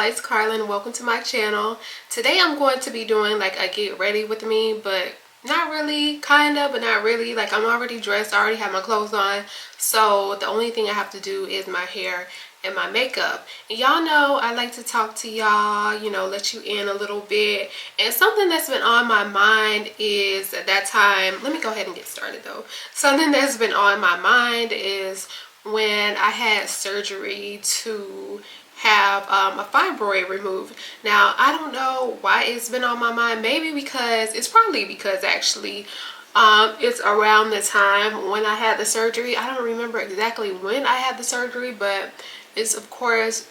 y'all, it's Carlyn. Welcome to my channel. Today I'm going to be doing like a get ready with me, but not really, kind of, but not really. Like, I'm already dressed, I already have my clothes on, so the only thing I have to do is my hair and my makeup. And y'all know I like to talk to y'all, you know, let you in a little bit. And something that's been on my mind is at that time, let me go ahead and get started though. Something that's been on my mind is when I had surgery to have a fibroid removed. Now, I don't know why it's been on my mind. Maybe because, it's probably because actually it's around the time when I had the surgery. I don't remember exactly when I had the surgery, but it's of course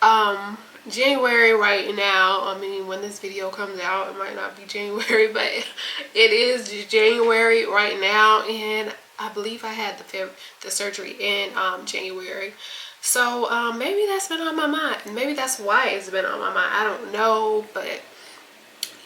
January right now. I mean, when this video comes out, it might not be January, but it is January right now, and I believe I had the surgery in January. So maybe that's been on my mind. Maybe that's why it's been on my mind. I don't know, but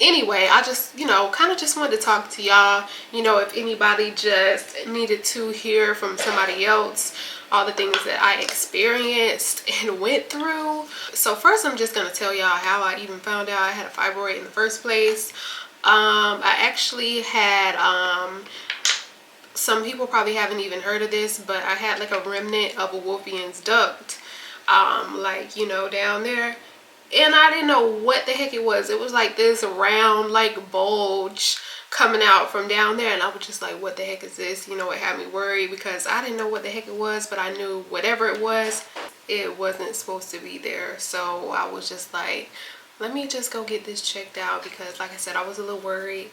anyway, I just, you know, kind of just wanted to talk to y'all. You know, if anybody just needed to hear from somebody else all the things that I experienced and went through. So first, I'm just going to tell y'all how I even found out I had a fibroid in the first place. I actually had, some people probably haven't even heard of this, but I had like a remnant of a Wolffian's duct, like, you know, down there. And I didn't know what the heck it was. It was like this round, like, bulge coming out from down there, and I was just like, what the heck is this? You know, it had me worried because I didn't know what the heck it was, but I knew whatever it wasn't supposed to be there. So I was just like, let me just go get this checked out, because like I said, I was a little worried,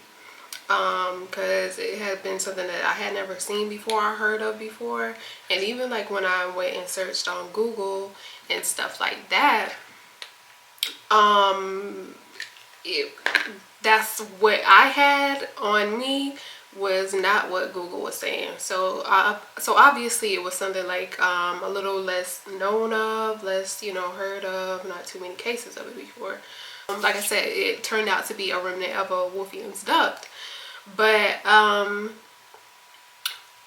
because it had been something that I had never seen before or heard of before. And even like when I went and searched on Google and stuff like that, that's what I had on me was not what Google was saying. So so obviously it was something like a little less known of, less, you know, heard of, not too many cases of it before. Like I said, it turned out to be a remnant of a Wolffian's duct. But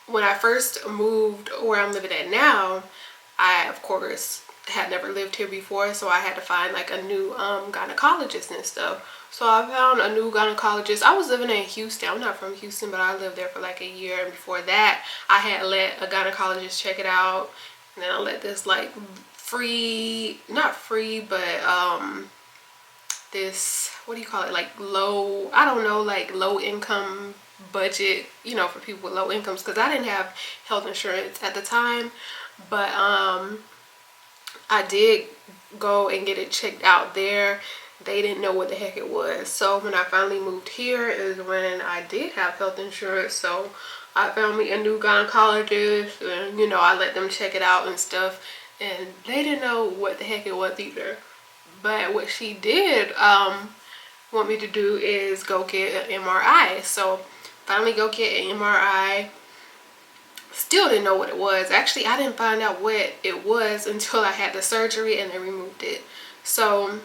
when I first moved where I'm living at now, I of course had never lived here before, so I had to find like a new gynecologist and stuff. So I found a new gynecologist. I was living in Houston. I'm not from Houston, but I lived there for like a year, and before that I had let a gynecologist check it out, and then I let this like free, not free, but this, what do you call it, like low, I don't know, like low income budget, you know, for people with low incomes, because I didn't have health insurance at the time. But I did go and get it checked out there. They didn't know what the heck it was. So when I finally moved here is when I did have health insurance. So I found me a new gynecologist, and you know, I let them check it out and stuff, and they didn't know what the heck it was either. But what she did want me to do is go get an MRI. So finally go get an MRI. Still didn't know what it was. Actually, I didn't find out what it was until I had the surgery and they removed it. So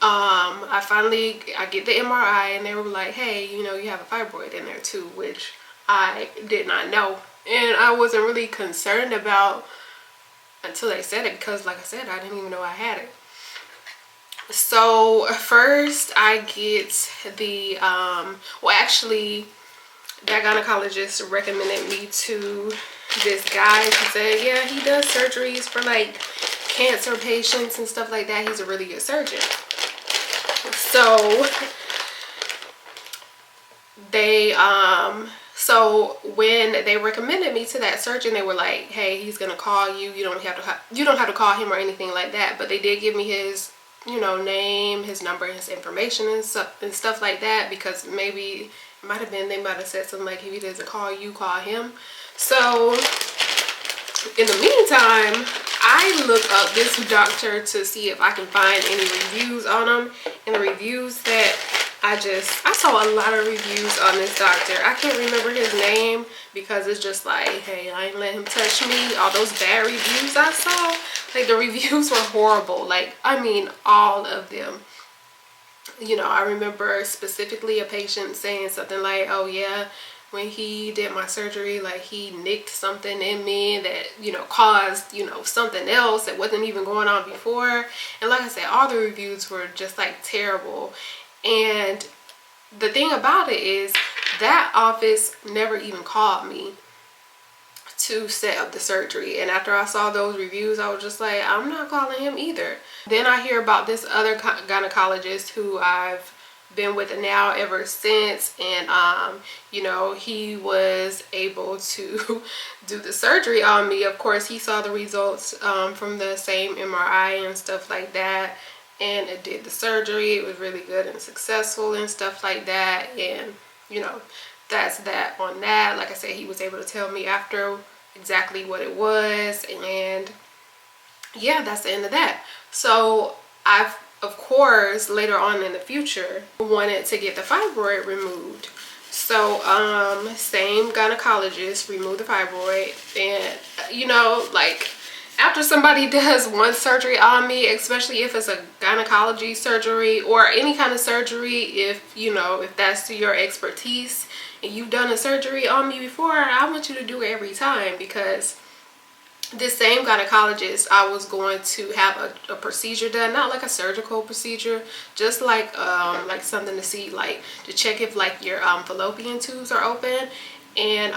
I get the MRI, and they were like, hey, you know, you have a fibroid in there too, which I did not know, and I wasn't really concerned about until they said it, because like I said, I didn't even know I had it. So first I get the well, actually that gynecologist recommended me to this guy. He said, yeah, he does surgeries for like cancer patients and stuff like that. He's a really good surgeon. So they so when they recommended me to that surgeon, they were like, hey, he's gonna call you. You don't have to call him or anything like that. But they did give me his, you know, name, his number, his information and stuff like that, because maybe it might have been, they might have said something like, if he doesn't call you, call him. So in the meantime, I look up this doctor to see if I can find any reviews on him. And the reviews that I saw a lot of reviews on this doctor. I can't remember his name because it's just like, hey, I ain't let him touch me. All those bad reviews I saw, like the reviews were horrible. Like, I mean, all of them. You know, I remember specifically a patient saying something like, oh yeah, when he did my surgery, like he nicked something in me that, you know, caused, you know, something else that wasn't even going on before. And like I said, all the reviews were just like terrible. And the thing about it is that office never even called me to set up the surgery. And after I saw those reviews, I was just like, I'm not calling him either. Then I hear about this other gynecologist who I've been with now ever since, and you know, he was able to do the surgery on me. Of course, he saw the results from the same MRI and stuff like that, and it did the surgery. It was really good and successful and stuff like that. And you know, that's that on that. Like I said, he was able to tell me after exactly what it was, and yeah, that's the end of that. So I've, of course, later on in the future, wanted to get the fibroid removed. So same gynecologist removed the fibroid. And you know, like after somebody does one surgery on me, especially if it's a gynecology surgery or any kind of surgery, if you know, if that's your expertise and you've done a surgery on me before, I want you to do it every time. Because this same gynecologist, I was going to have a procedure done, not like a surgical procedure, just like something to see, like to check if like your fallopian tubes are open. And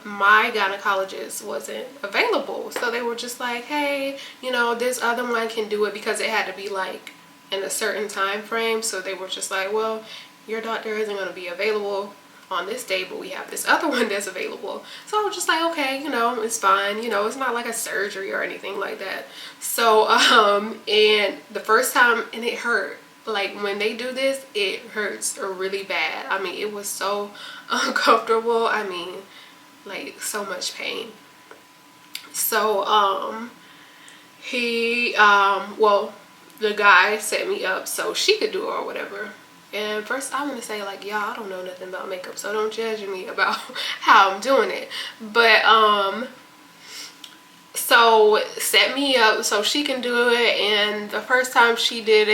my gynecologist wasn't available, so they were just like, hey, you know, this other one can do it, because it had to be like in a certain time frame. So they were just like, well, your doctor isn't going to be available on this day, but we have this other one that's available. So I was just like, okay, you know, it's fine, you know, it's not like a surgery or anything like that. So and the first time, and it hurt. Like when they do this, it hurts really bad. I mean, it was so uncomfortable. I mean, like so much pain. So he well, the guy set me up so she could do it or whatever. And first I'm gonna say, like, y'all, I don't know nothing about makeup, so don't judge me about how I'm doing it. But so set me up so she can do it. And the first time she did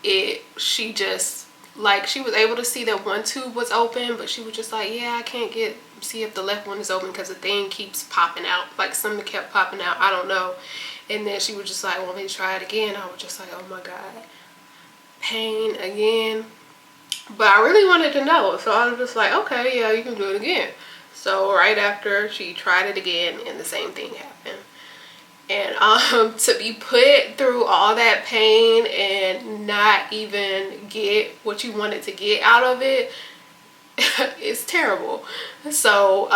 it, she just, like, she was able to see that one tube was open, but she was just like, yeah, I can't see if the left one is open because the thing keeps popping out, like something kept popping out, I don't know. And then she was just like, want me to try it again? I was just like, oh my god, pain again. But I really wanted to know, so I was just like, okay, yeah, you can do it again. So right after, she tried it again, and the same thing happened. And to be put through all that pain and not even get what you wanted to get out of it, it's terrible. So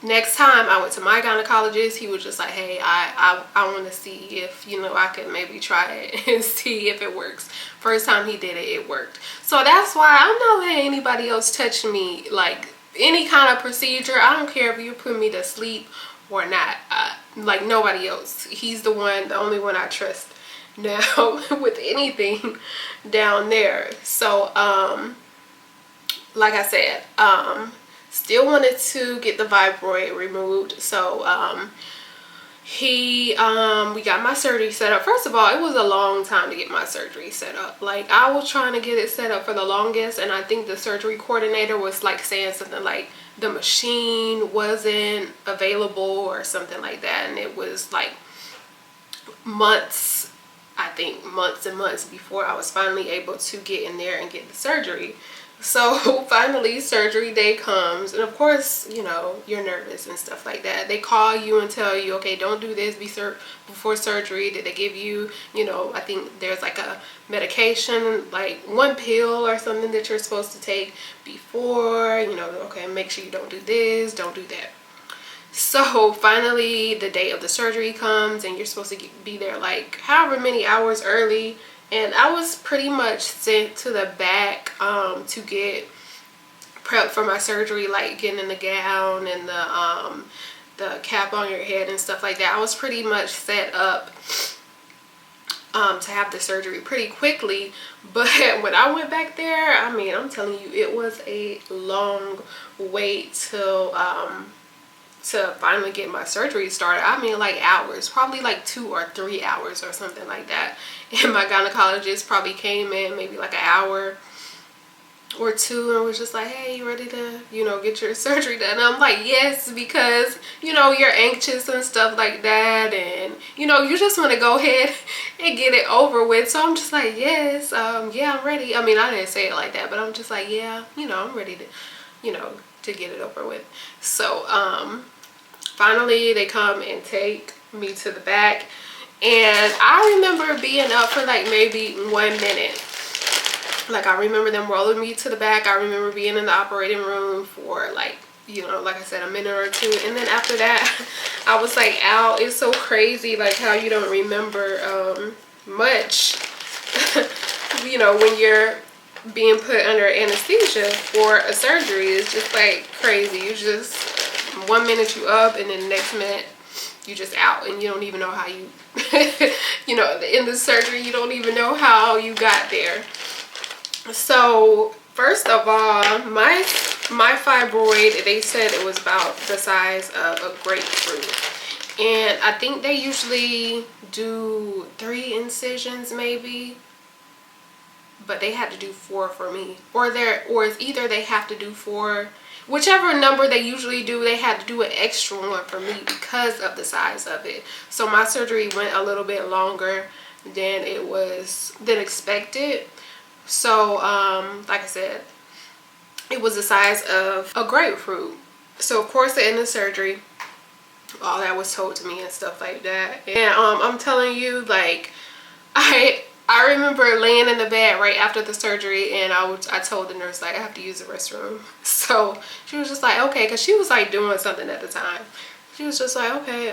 next time I went to my gynecologist, he was just like, hey, I want to see if, you know, I could maybe try it and see if it works. First time he did it, it worked. So that's why I'm not letting anybody else touch me, like any kind of procedure. I don't care if you put me to sleep or not, like nobody else. He's the only one I trust now with anything down there. So like I said, still wanted to get the fibroid removed. So we got my surgery set up. First of all, it was a long time to get my surgery set up. Like, I was trying to get it set up for the longest, and I think the surgery coordinator was like saying something like the machine wasn't available or something like that. And it was like months, I think months and months before I was finally able to get in there and get the surgery. So finally surgery day comes, and of course, you know, you're nervous and stuff like that. They call you and tell you, okay, don't do this before surgery. Did they give you, you know, I think there's like a medication, like one pill or something that you're supposed to take before, you know, okay, make sure you don't do this, don't do that. So finally the day of the surgery comes, and you're supposed to be there like however many hours early. And I was pretty much sent to the back to get prepped for my surgery, like getting in the gown and the cap on your head and stuff like that. I was pretty much set up to have the surgery pretty quickly. But when I went back there, I mean, I'm telling you, it was a long wait till to finally get my surgery started. I mean, like hours, probably like 2 or 3 hours or something like that. And my gynecologist probably came in maybe like an hour or or two and was just like, hey, you ready to, you know, get your surgery done? And I'm like, yes, because, you know, you're anxious and stuff like that, and, you know, you just want to go ahead and get it over with. So I'm just like, yes, yeah, I'm ready. I mean, I didn't say it like that, but I'm just like, yeah, you know, I'm ready to, you know, to get it over with. So finally they come and take me to the back, and I remember being up for like maybe 1 minute. Like, I remember them rolling me to the back. I remember being in the operating room for like, you know, like I said, a minute or two, and then after that I was like out. It's so crazy like how you don't remember much you know, when you're being put under anesthesia for a surgery. It's just like crazy. You just, 1 minute you up, and then the next minute you just out, and you don't even know how you you know, in the surgery, you don't even know how you got there. So first of all, my fibroid, they said it was about the size of a grapefruit, and I think they usually do 3 incisions maybe, but they had to do 4 for me, or it's either they have to do 4, whichever number they usually do. They had to do an extra one for me because of the size of it. So my surgery went a little bit longer than expected. So like I said, it was the size of a grapefruit. So of course, at the end of surgery, all that was told to me and stuff like that. And I'm telling you, like, I remember laying in the bed right after the surgery, and I told the nurse, like, I have to use the restroom. So she was just like, okay, because she was like doing something at the time. She was just like, okay,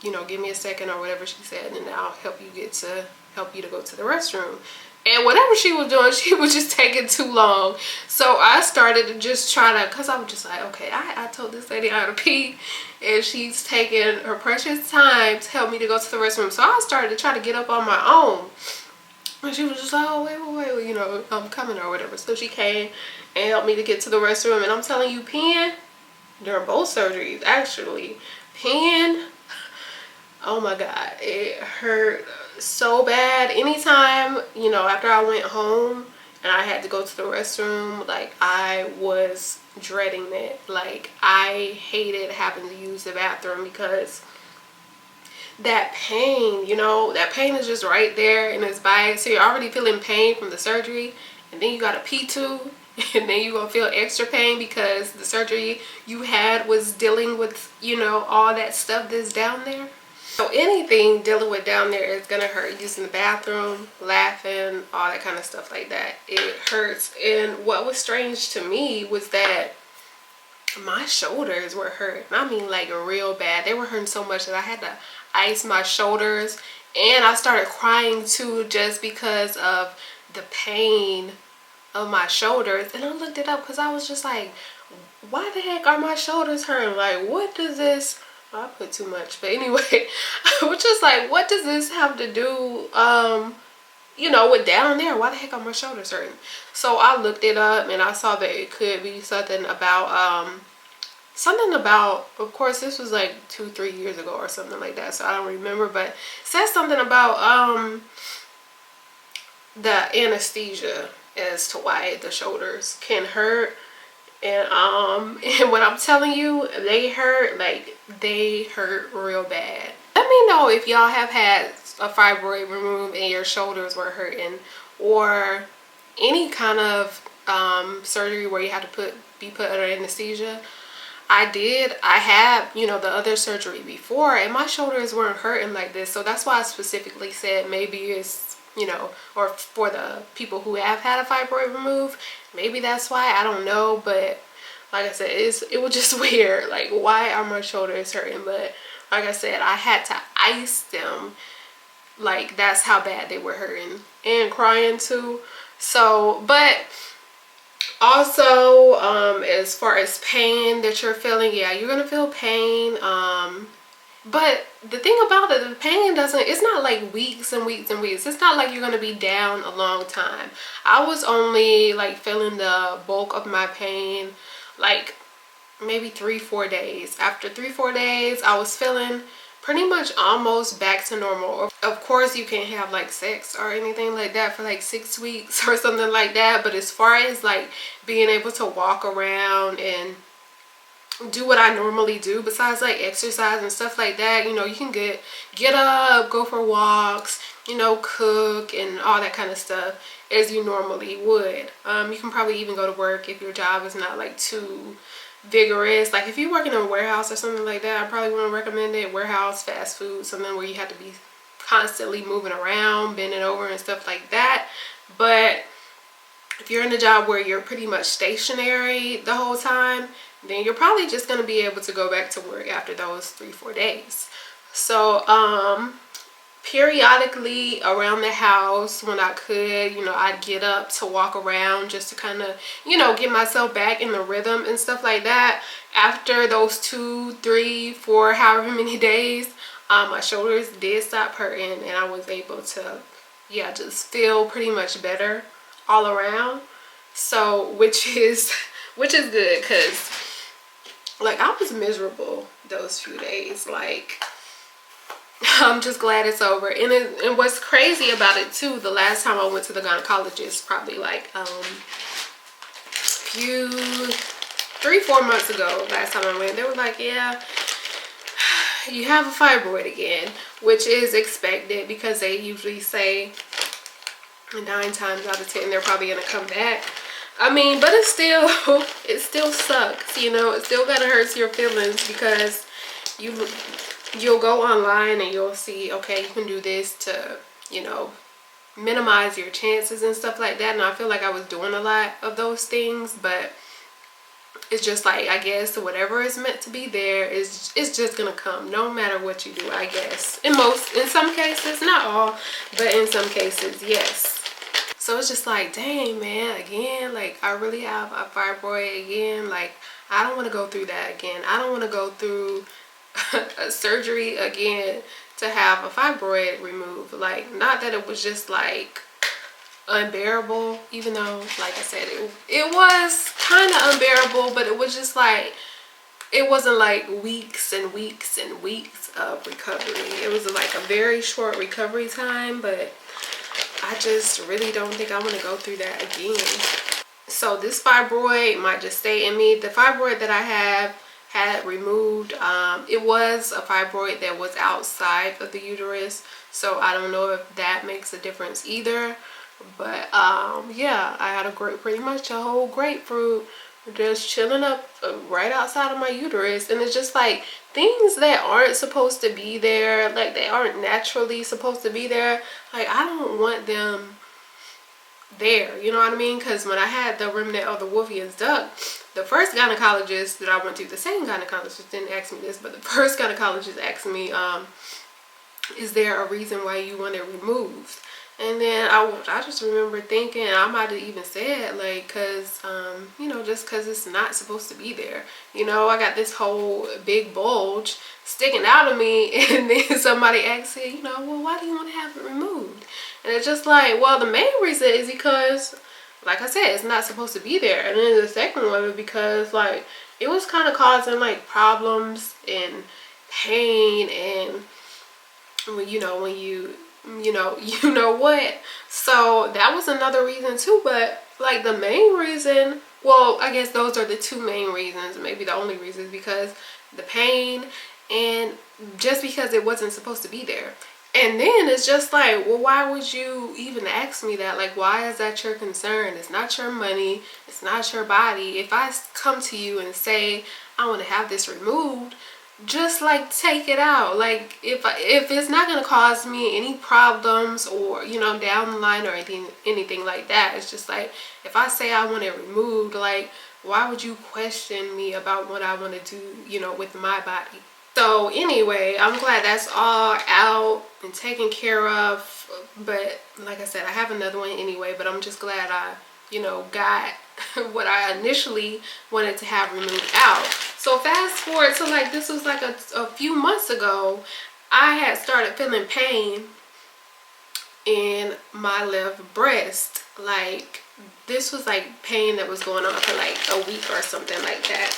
you know, give me a second or whatever she said, and I'll help you to go to the restroom. And whatever she was doing, she was just taking too long. So I started to just try to, because I was just like, okay, I told this lady I had to pee, and she's taking her precious time to help me to go to the restroom. So I started to try to get up on my own. And she was just like, oh, wait, you know, I'm coming or whatever. So she came and helped me to get to the restroom. And I'm telling you, peeing during both surgeries, actually, peeing, oh my God, it hurt so bad. Anytime, you know, after I went home and I had to go to the restroom, like, I was dreading it. Like, I hated having to use the bathroom because that pain, you know, that pain is just right there in his body. So you're already feeling pain from the surgery, and then you got a pee tube, and then you're gonna feel extra pain because the surgery you had was dealing with, you know, all that stuff that's down there. So anything dealing with down there is gonna hurt. Using the bathroom, laughing, all that kind of stuff like that, it hurts. And what was strange to me was that my shoulders were hurting. I mean, like, real bad. They were hurting so much that I had to ice my shoulders, and I started crying too, just because of the pain of my shoulders. And I looked it up because I was just like, why the heck are my shoulders hurting? Like, what does this, oh, I put too much, but anyway, I was just like, what does this have to do, you know, with down there? Why the heck are my shoulders hurting? So I looked it up, and I saw that it could be something about, of course, this was like 2-3 years ago or something like that, so I don't remember, but it says something about the anesthesia as to why the shoulders can hurt. And and when I'm telling you, they hurt, like, they hurt real bad. Let me know if y'all have had a fibroid removed and your shoulders were hurting, or any kind of surgery where you have to be put under anesthesia. I had, you know, the other surgery before, and my shoulders weren't hurting like this. So that's why I specifically said maybe it's, you know, or for the people who have had a fibroid removed, maybe that's why. I don't know, but like I said, it was just weird. Like, why are my shoulders hurting? But like I said, I had to ice them. Like, that's how bad they were hurting, and crying too. So, but also, as far as pain that you're feeling, yeah, you're gonna feel pain. But the thing about it, the pain it's not like weeks and weeks and weeks. It's not like you're gonna be down a long time. I was only like feeling the bulk of my pain like maybe 3-4 days. After 3-4 days, I was feeling pretty much almost back to normal. Of course, you can't have like sex or anything like that for like 6 weeks or something like that. But as far as like being able to walk around and do what I normally do, besides like exercise and stuff like that, you know, you can get up, go for walks, you know, cook and all that kind of stuff as you normally would. You can probably even go to work if your job is not like too vigorous. Like if you work in a warehouse or something like that, I probably wouldn't recommend it. Warehouse, fast food, something where you have to be constantly moving around, bending over and stuff like that. But if you're in a job where you're pretty much stationary the whole time, then you're probably just going to be able to go back to work after those 3-4 days. So periodically around the house, when I could, you know, I'd get up to walk around just to kind of, you know, get myself back in the rhythm and stuff like that. After those 2, 3, 4, however many days, my shoulders did stop hurting and I was able to, yeah, just feel pretty much better all around. So which is good, because like I was miserable those few days. Like I'm just glad it's over. And what's crazy about it too, the last time I went to the gynecologist, probably like 3-4 months ago, last time I went, they were like, yeah, you have a fibroid again, which is expected because they usually say 9 times out of 10 they're probably gonna come back. I mean, but it still sucks, you know. It still kind of hurts your feelings because you'll go online and you'll see, okay, you can do this to, you know, minimize your chances and stuff like that. And I feel like I was doing a lot of those things, but it's just like, I guess whatever is meant to be there is just gonna come no matter what you do, I guess. In some cases, not all, but in some cases, yes. So it's just like, dang, man, again, like I really have a fibroid again. Like I don't want to go through that again. I don't want to go through a surgery again to have a fibroid removed. Like, not that it was just like unbearable, even though, like I said, it was kind of unbearable, but it was just like, it wasn't like weeks and weeks and weeks of recovery. It was like a very short recovery time, but I just really don't think I want to go through that again. So this fibroid might just stay in me. The fibroid that I have had removed, it was a fibroid that was outside of the uterus, so I don't know if that makes a difference either. But yeah, I had pretty much a whole grapefruit just chilling up right outside of my uterus, and it's just like things that aren't supposed to be there, like they aren't naturally supposed to be there, like I don't want them there, you know what I mean? Because when I had the remnant of the Wolffian's duct, the first gynecologist that I went to, the same gynecologist didn't ask me this, but the first gynecologist asked me, is there a reason why you want it removed? And then I just remember thinking, I might have even said, like, because, you know, just because it's not supposed to be there. You know, I got this whole big bulge sticking out of me, and then somebody asked me, you know, well, why do you want to have it removed? And it's just like, well, the main reason is because, like I said, it's not supposed to be there. And then the second one was because, like, it was kind of causing, like, problems and pain, and, you know, when you know what. So that was another reason too. But like the main reason, well, I guess those are the two main reasons, maybe the only reasons, because the pain and just because it wasn't supposed to be there. And then it's just like, well, why would you even ask me that? Like, why is that your concern? It's not your money, it's not your body. If I come to you and say I want to have this removed, just like take it out. Like if it's not going to cause me any problems, or, you know, down the line or anything like that, it's just like, if I say I want it removed, like, why would you question me about what I want to do, you know, with my body? So anyway, I'm glad that's all out and taken care of. But like I said, I have another one anyway, but I'm just glad I, you know, got what I initially wanted to have removed out. So fast forward to, like, this was like a few months ago, I had started feeling pain in my left breast. Like, this was like pain that was going on for like a week or something like that.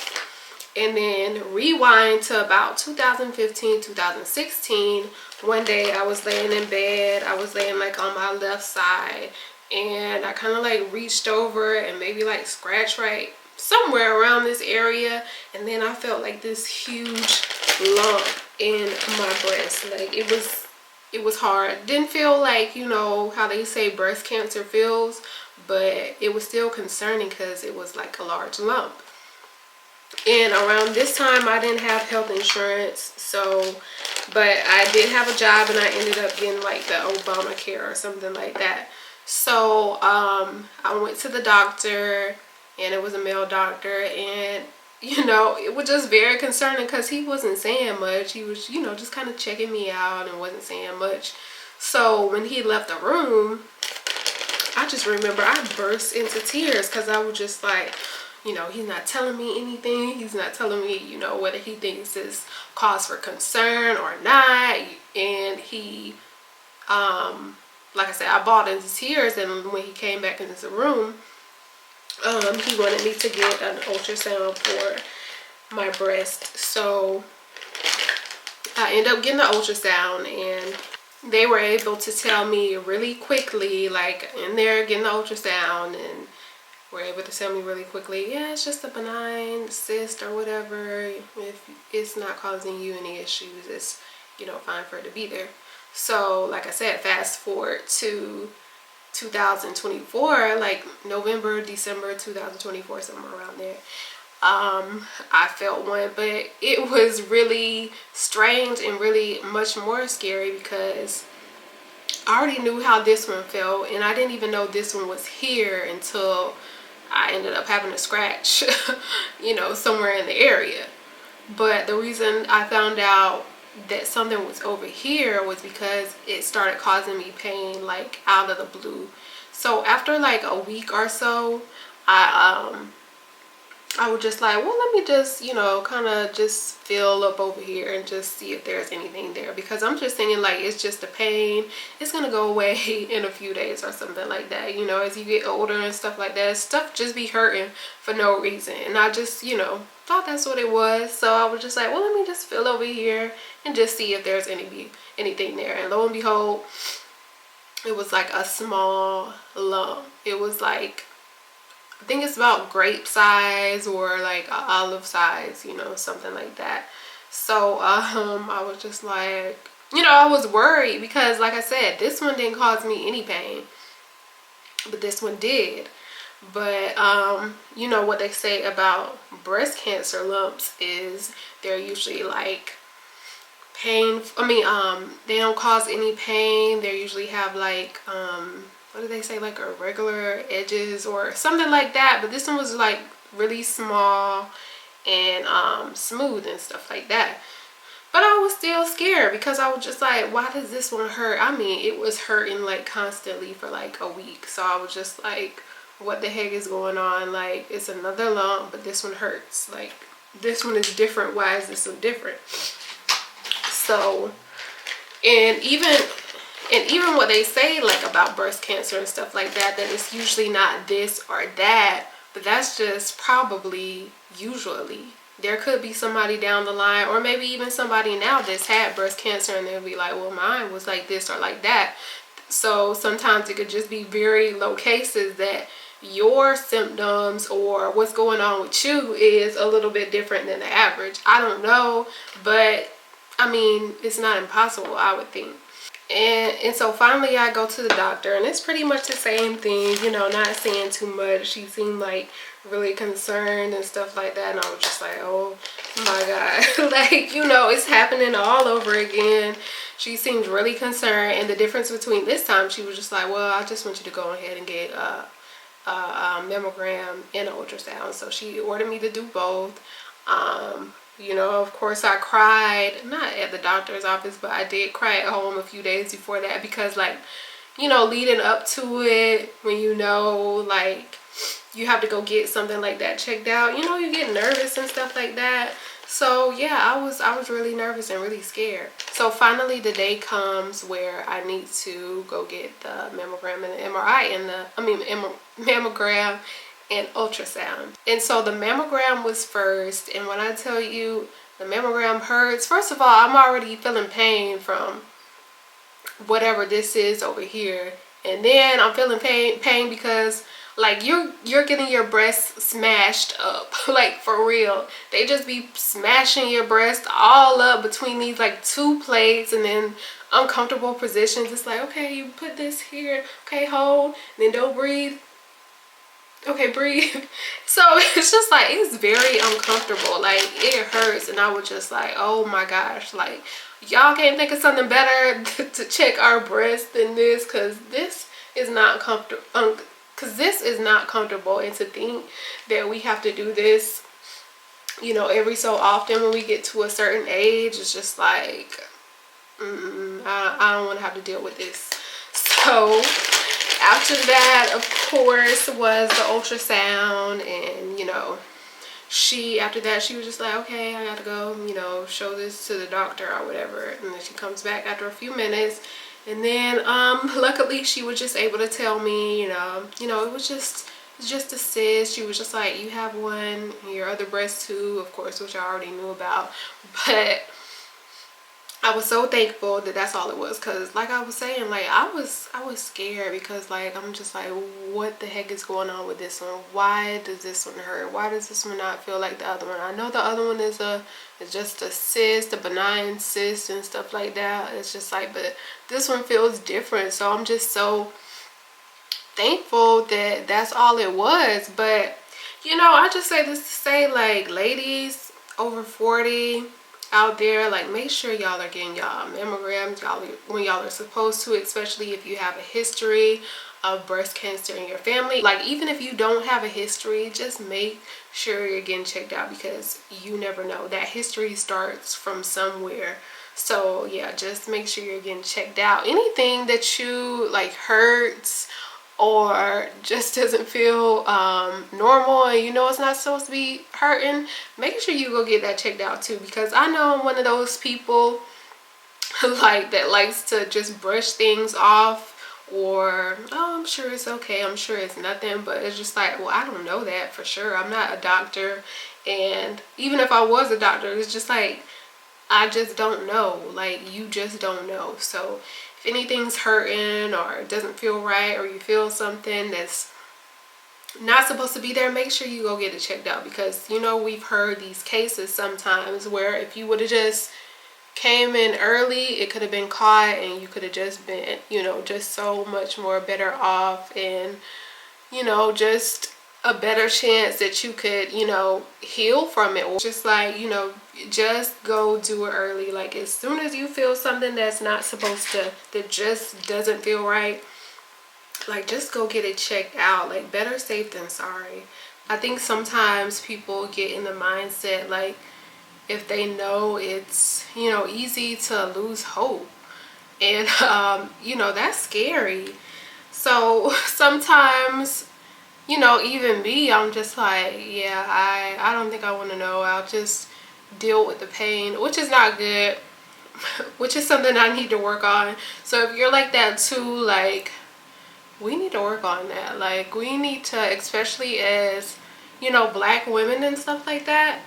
And then rewind to about 2015, 2016. One day I was laying in bed. I was laying like on my left side, and I kind of like reached over and maybe like scratched right somewhere around this area, and then I felt like this huge lump in my breast. Like it was hard. Didn't feel like, you know, how they say breast cancer feels, but it was still concerning because it was like a large lump. And around this time I didn't have health insurance, so, but I did have a job, and I ended up getting like the Obamacare or something like that. So I went to the doctor, and it was a male doctor, and you know, it was just very concerning because he wasn't saying much. He was, you know, just kind of checking me out and wasn't saying much. So when he left the room, I just remember I burst into tears because I was just like, you know, he's not telling me anything. He's not telling me, you know, whether he thinks it's cause for concern or not. And he, like I said, I bawled into tears. And when he came back into the room, he wanted me to get an ultrasound for my breast. So I ended up getting the ultrasound, and they were able to tell me really quickly, like in there getting the ultrasound, and were able to tell me really quickly, yeah, it's just a benign cyst or whatever. If it's not causing you any issues, it's, you know, fine for it to be there. So like I said, fast forward to 2024, like November, December 2024, somewhere around there. I felt one, but it was really strange and really much more scary because I already knew how this one felt, and I didn't even know this one was here until I ended up having a scratch, you know, somewhere in the area. But the reason I found out that something was over here was because it started causing me pain like out of the blue. So after like a week or so, I was just like, well, let me just, you know, kind of just feel up over here and just see if there's anything there, because I'm just thinking like it's just a pain, it's gonna go away in a few days or something like that. You know, as you get older and stuff like that, stuff just be hurting for no reason, and I just, you know, thought that's what it was. So I was just like, well, let me just feel over here and just see if there's anything there. And lo and behold, it was like a small lump. It was like, I think it's about grape size or like an olive size, you know, something like that. So I was just like, you know, I was worried because like I said, this one didn't cause me any pain, but this one did. But you know what they say about breast cancer lumps is they're usually like pain, they don't cause any pain. They usually have like what do they say, like irregular edges or something like that. But this one was like really small and smooth and stuff like that. But I was still scared because I was just like, why does this one hurt? I mean, it was hurting like constantly for like a week. So I was just like, what the heck is going on? Like, it's another lump, but this one hurts. Like, this one is different. Why is this so different? So, and even what they say like about breast cancer and stuff like that, that it's usually not this or that, but that's just probably usually. There could be somebody down the line, or maybe even somebody now that's had breast cancer, and they'll be like, well, mine was like this or like that. So sometimes it could just be very low cases that your symptoms or what's going on with you is a little bit different than the average. I don't know, but I mean, it's not impossible, I would think. And so finally I go to the doctor, and it's pretty much the same thing, you know, not saying too much. She seemed like really concerned and stuff like that, and I was just like, oh my God, like, you know, it's happening all over again. She seemed really concerned, and the difference between this time, she was just like, well, I just want you to go ahead and get a mammogram and an ultrasound. So she ordered me to do both. You know, of course I cried, not at the doctor's office, but I did cry at home a few days before that, because like, you know, leading up to it, when you know, like, you have to go get something like that checked out, you know, you get nervous and stuff like that. So yeah, I was really nervous and really scared. So finally the day comes where I need to go get the mammogram and the MRI and mammogram and ultrasound. And so the mammogram was first, and when I tell you the mammogram hurts, first of all, I'm already feeling pain from whatever this is over here, and then I'm feeling pain because like you're getting your breast smashed up. Like for real, they just be smashing your breast all up between these like two plates, and then uncomfortable positions. It's like, okay, you put this here, okay, hold, and then don't breathe, okay, breathe. So it's just like, it's very uncomfortable, like it hurts. And I was just like, oh my gosh, like y'all can't think of something better to check our breast than this, because this is not comfortable. Because this is not comfortable, and to think that we have to do this, you know, every so often when we get to a certain age, it's just like, I don't want to have to deal with this. So after that, of course, was the ultrasound, and you know, after that she was just like, okay, I gotta go, you know, show this to the doctor or whatever. And then she comes back after a few minutes, and then luckily she was just able to tell me, you know, it's just a cyst. She was just like, you have one in your other breast too, of course, which I already knew about. But I was so thankful that that's all it was, because like I was saying, like I was scared, because like I'm just like, what the heck is going on with this one? Why does this one hurt? Why does this one not feel like the other one? I know the other one is just a cyst, a benign cyst and stuff like that. It's just like, but this one feels different. So I'm just so thankful that that's all it was. But you know, I just say this to say, like, ladies over 40 out there, like, make sure y'all are getting y'all mammograms when y'all are supposed to, especially if you have a history of breast cancer in your family. Like, even if you don't have a history, just make sure you're getting checked out, because you never know, that history starts from somewhere. So yeah, just make sure you're getting checked out. Anything that you like hurts or just doesn't feel normal, and you know it's not supposed to be hurting, make sure you go get that checked out too, because I know I'm one of those people like that likes to just brush things off, or oh, I'm sure it's okay, I'm sure it's nothing. But it's just like, well, I don't know that for sure. I'm not a doctor, and even if I was a doctor, it's just like, I just don't know. Like, you just don't know. So if anything's hurting or doesn't feel right, or you feel something that's not supposed to be there, make sure you go get it checked out. Because, you know, we've heard these cases sometimes where if you would have just came in early, it could have been caught, and you could have just been, you know, just so much more better off, and, you know, just a better chance that you could, you know, heal from it. Or just like, you know, just go do it early. Like, as soon as you feel something that's not supposed to, that just doesn't feel right, like, just go get it checked out. Like, better safe than sorry. I think sometimes people get in the mindset, like, if they know it's, you know, easy to lose hope, and you know, that's scary. So sometimes, you know, even me, I'm just like, yeah, I don't think I want to know. I'll just deal with the pain, which is not good, which is something I need to work on. So if you're like that too, like, we need to work on that. Like, we need to, especially as, you know, black women and stuff like that,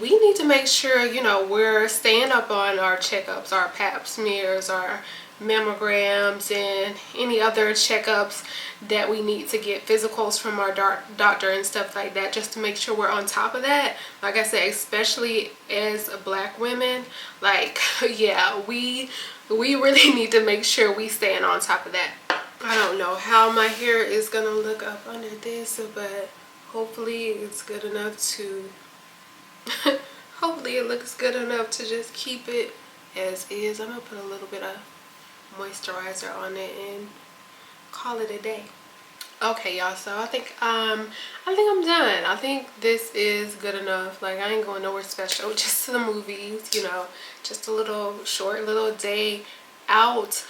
we need to make sure, you know, we're staying up on our checkups, our pap smears, our mammograms, and any other checkups that we need to get, physicals from our doctor and stuff like that, just to make sure we're on top of that. Like I said, especially as black women, like, yeah, we really need to make sure we staying on top of that. I don't know how my hair is gonna look up under this, but hopefully it's good enough to hopefully it looks good enough to just keep it as is. I'm gonna put a little bit of moisturizer on it and call it a day. Okay, y'all, so I think I'm done. I think this is good enough. Like, I ain't going nowhere special, just to the movies, you know, just a little short little day out.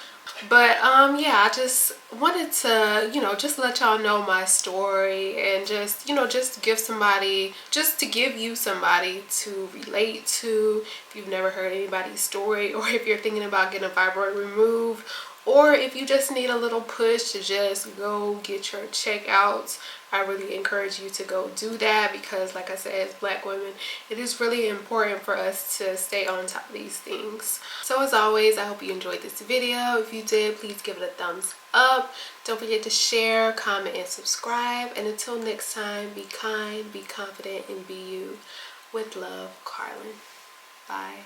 But yeah, I just wanted to, you know, just let y'all know my story, and just, you know, just give somebody, just to give you somebody to relate to if you've never heard anybody's story, or if you're thinking about getting a fibroid removed, or if you just need a little push to just go get your checkouts, I really encourage you to go do that, because like I said, as Black women, it is really important for us to stay on top of these things. So as always, I hope you enjoyed this video. If you did, please give it a thumbs up. Don't forget to share, comment, and subscribe. And until next time, be kind, be confident, and be you. With love, Carlyn. Bye.